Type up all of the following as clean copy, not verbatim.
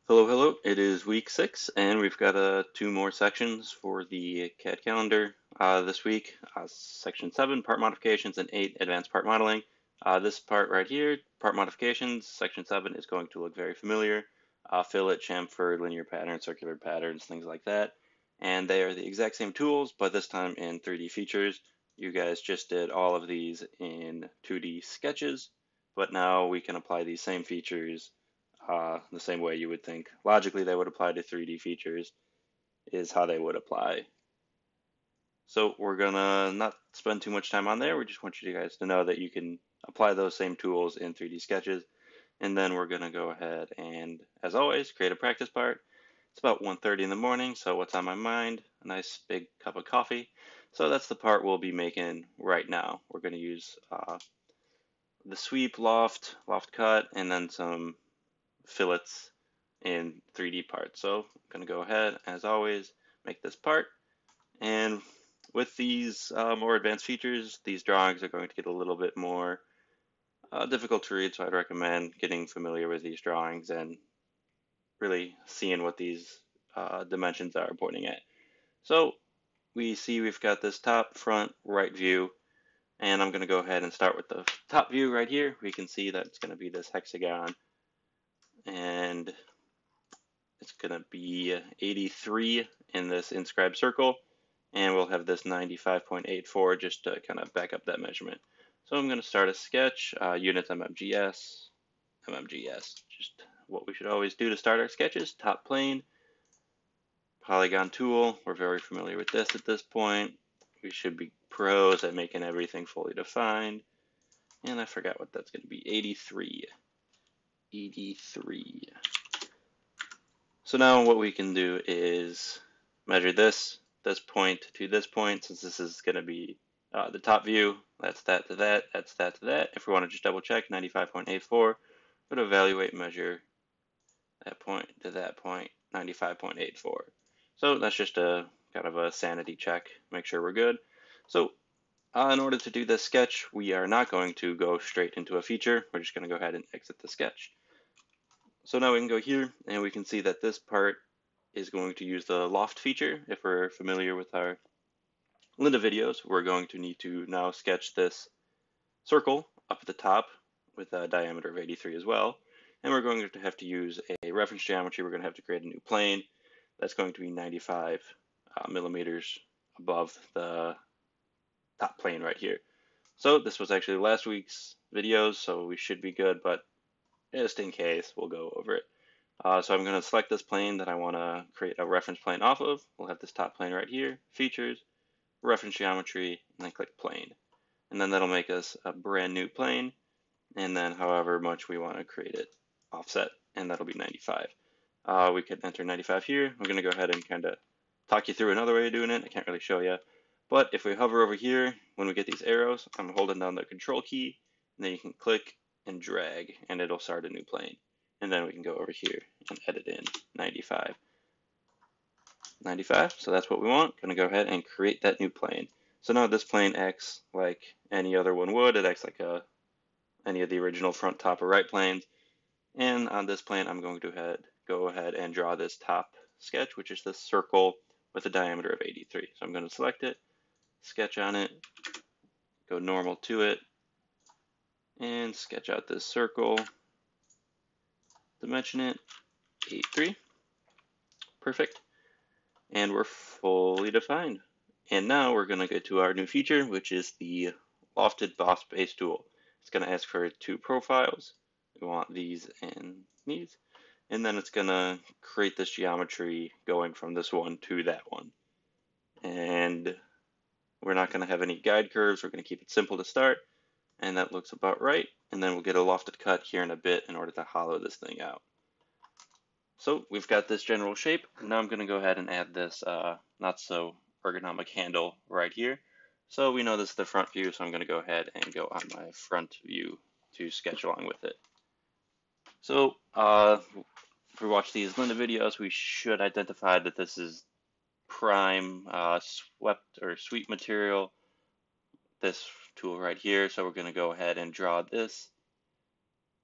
Hello, hello. It is week 6, and we've got two more sections for the CAD calendar this week. Section 7, part modifications, and 8, advanced part modeling. This part right here, part modifications, section 7 is going to look very familiar. Fillet, chamfer, linear patterns, circular patterns, things like that. And they are the exact same tools, but this time in 3D features. You guys just did all of these in 2D sketches, but now we can apply these same features the same way you would think logically they would apply to 3D features is how they would apply. So we're gonna not spend too much time on there. We just want you guys to know that you can apply those same tools in 3D sketches. And then we're gonna go ahead and, as always, create a practice part. It's about 1:30 in the morning, so what's on my mind? A nice big cup of coffee. So that's the part we'll be making right now. We're gonna use the sweep, loft cut, and then some fillets in 3D parts. So I'm going to go ahead, as always, make this part. And with these more advanced features, these drawings are going to get a little bit more difficult to read, so I'd recommend getting familiar with these drawings and really seeing what these dimensions are pointing at. So we see we've got this top, front, right view, and I'm going to go ahead and start with the top view right here. We can see that it's going to be this hexagon, and it's going to be 83 in this inscribed circle, and we'll have this 95.84 just to kind of back up that measurement. So I'm going to start a sketch, units MMGS, just what we should always do to start our sketches. Top plane, polygon tool, we're very familiar with this at this point. We should be pros at making everything fully defined. And I forgot what that's going to be, 83. 83. So now what we can do is measure this point to this point, since this is going to be the top view. That's that to that, that's that to that. If we want to just double check, 95.84, but evaluate, measure that point to that point, 95.84. So that's just a kind of a sanity check, make sure we're good. So in order to do this sketch, we are not going to go straight into a feature. We're just going to go ahead and exit the sketch. So now we can go here and we can see that this part is going to use the loft feature. If we're familiar with our Linda videos, we're going to need to now sketch this circle up at the top with a diameter of 83 as well. And we're going to have to use a reference geometry. We're going to have to create a new plane that's going to be 95 millimeters above the top plane right here. So this was actually last week's videos, so we should be good, but just in case, we'll go over it. So I'm going to select this plane that I want to create a reference plane off of. We'll have this top plane right here, features, reference geometry, and then click plane. And then that'll make us a brand new plane, and then however much we want to create it offset, and that'll be 95. We could enter 95 here. I'm going to go ahead and kind of talk you through another way of doing it. I can't really show you. But if we hover over here, when we get these arrows, I'm holding down the control key, and then you can click and drag, and it'll start a new plane. And then we can go over here and edit in 95. 95, so that's what we want. Going to go ahead and create that new plane. So now this plane acts like any other one would. It acts like any of the original front, top, or right planes. And on this plane, I'm going to go ahead and draw this top sketch, which is this circle with a diameter of 83. So I'm going to select it, sketch on it, go normal to it, and sketch out this circle, dimension it, 83. Perfect. And we're fully defined. And now we're going to go to our new feature, which is the lofted boss base tool. It's going to ask for two profiles. We want these and these. And then it's going to create this geometry going from this one to that one. And we're not going to have any guide curves. We're going to keep it simple to start. And that looks about right. And then we'll get a lofted cut here in a bit in order to hollow this thing out. So we've got this general shape. Now I'm going to go ahead and add this not so ergonomic handle right here. So we know this is the front view, so I'm going to go ahead and go on my front view to sketch along with it. So if we watch these Linda videos, we should identify that this is prime swept or sweep material, this tool right here. So we're going to go ahead and draw this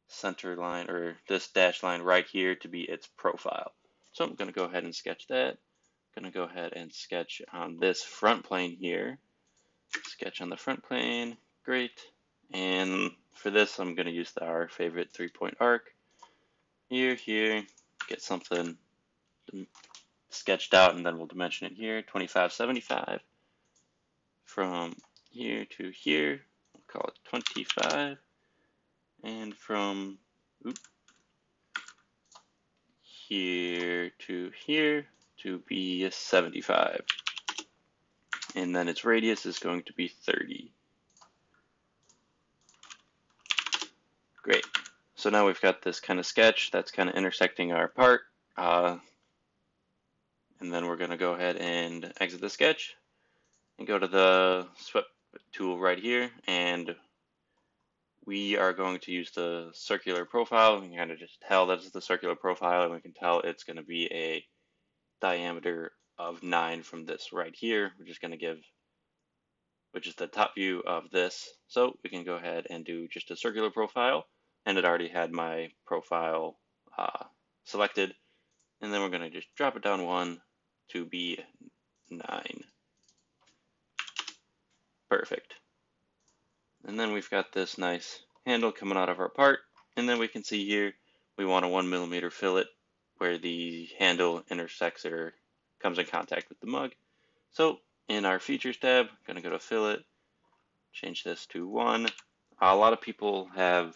center line, or this dashed line right here, to be its profile. So I'm going to go ahead and sketch that. I'm going to go ahead and sketch on this front plane here. Sketch on the front plane, great. And for this, I'm going to use our favorite 3-point arc. Here, get something sketched out, and then we'll dimension it here, 2575. From here to here, we'll call it 25. And from here to be 75. And then its radius is going to be 30. Great. So now we've got this kind of sketch that's kind of intersecting our part. And then we're going to go ahead and exit the sketch and go to the swept tool right here. And we are going to use the circular profile. We can kind of just tell that it's the circular profile, and we can tell it's going to be a diameter of 9 from this right here, which is the top view of this. So we can go ahead and do just a circular profile, and it already had my profile selected. And then we're going to just drop it down 1 to be 9. Perfect. And then we've got this nice handle coming out of our part. And then we can see here we want a 1mm fillet where the handle intersects or comes in contact with the mug. So in our features tab, I'm going to go to fillet, change this to 1. A lot of people have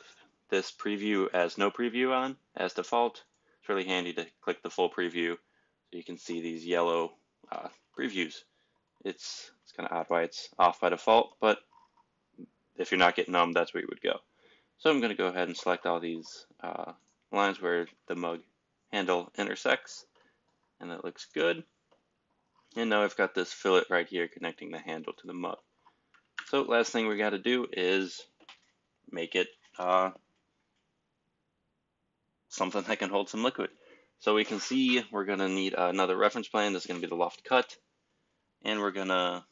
this preview as no preview on as default. It's really handy to click the full preview so you can see these yellow previews. It's kind of odd why it's off by default, but if you're not getting them, that's where you would go. So I'm going to go ahead and select all these lines where the mug handle intersects, and that looks good. And now I've got this fillet right here connecting the handle to the mug. So last thing we got to do is make it something that can hold some liquid. So we can see we're going to need another reference plane. This is going to be the loft cut. And we're going to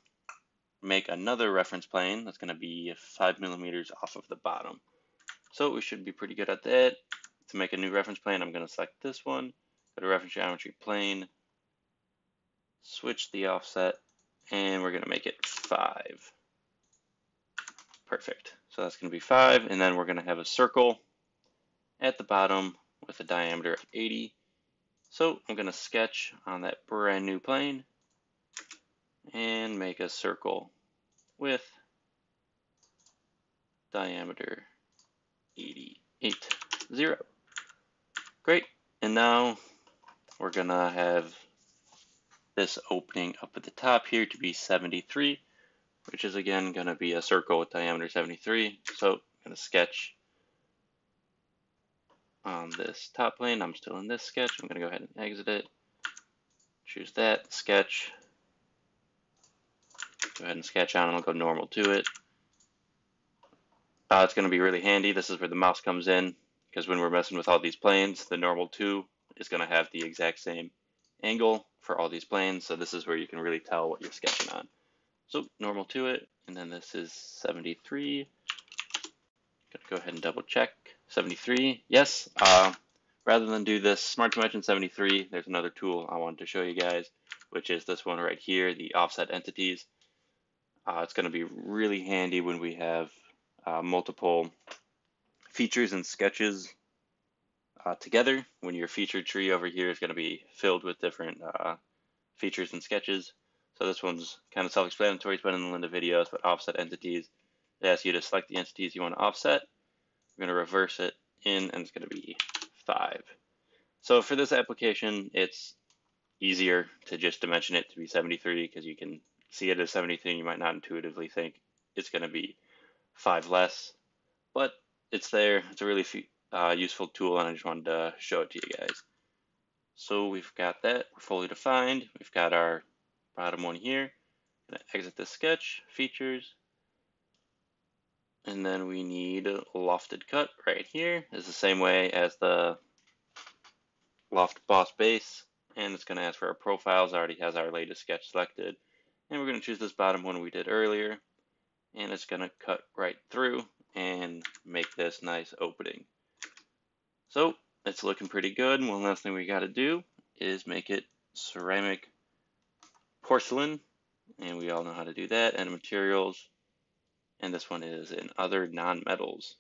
make another reference plane that's going to be 5mm off of the bottom. So we should be pretty good at that. To make a new reference plane, I'm going to select this one, go to reference geometry plane, switch the offset, and we're going to make it 5. Perfect. So that's going to be 5, and then we're going to have a circle at the bottom with a diameter of 80. So I'm going to sketch on that brand new plane and make a circle with diameter 88. Great. And now we're going to have this opening up at the top here to be 73, which is again going to be a circle with diameter 73. So I'm going to sketch on this top plane. I'm still in this sketch. I'm going to go ahead and exit it. Choose that, sketch. Go ahead and sketch on, and I'll go normal to it. It's going to be really handy. This is where the mouse comes in, because when we're messing with all these planes, the normal to is going to have the exact same angle for all these planes. So this is where you can really tell what you're sketching on. So normal to it, and then this is 73. Gonna go ahead and double check. 73, yes. Rather than do this Smart Dimension 73, there's another tool I wanted to show you guys, which is this one right here, the offset entities. It's going to be really handy when we have multiple features and sketches together, when your feature tree over here is going to be filled with different features and sketches. So this one's kind of self-explanatory. It's been in the videos, but offset entities, they ask you to select the entities you want to offset. We're going to reverse it in, and it's going to be 5. So for this application, it's easier to just dimension it to be 73, because you can see it as 73 and you might not intuitively think it's going to be 5 less, but it's there. It's a really useful tool, and I just wanted to show it to you guys. So we've got that. We're fully defined. We've got our bottom one here. I'm going to exit the sketch, features, and then we need a lofted cut right here. It's the same way as the loft boss base, and it's going to ask for our profiles. It already has our latest sketch selected, and we're going to choose this bottom one we did earlier, and it's going to cut right through and make this nice opening. So it's looking pretty good. One last thing we got to do is make it ceramic porcelain, and we all know how to do that. And materials, and this one is in other non-metals.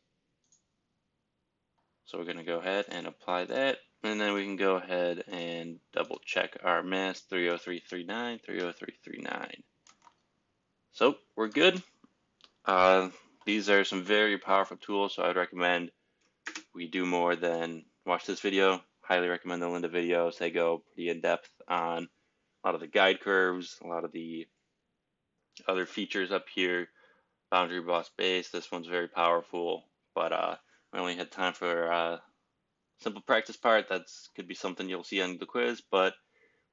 So we're going to go ahead and apply that, and then we can go ahead and double check our mass 30339, 30339. So we're good. These are some very powerful tools, so I'd recommend we do more than watch this video. Highly recommend the Linda videos. They go pretty in depth on a lot of the guide curves, a lot of the other features up here. Boundary boss base, this one's very powerful, but I only had time for simple practice part. That's could be something you'll see on the quiz, but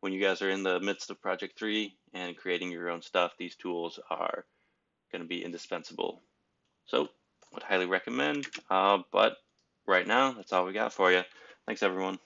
when you guys are in the midst of Project 3 and creating your own stuff, these tools are going to be indispensable. So, would highly recommend, but right now, that's all we got for you. Thanks, everyone.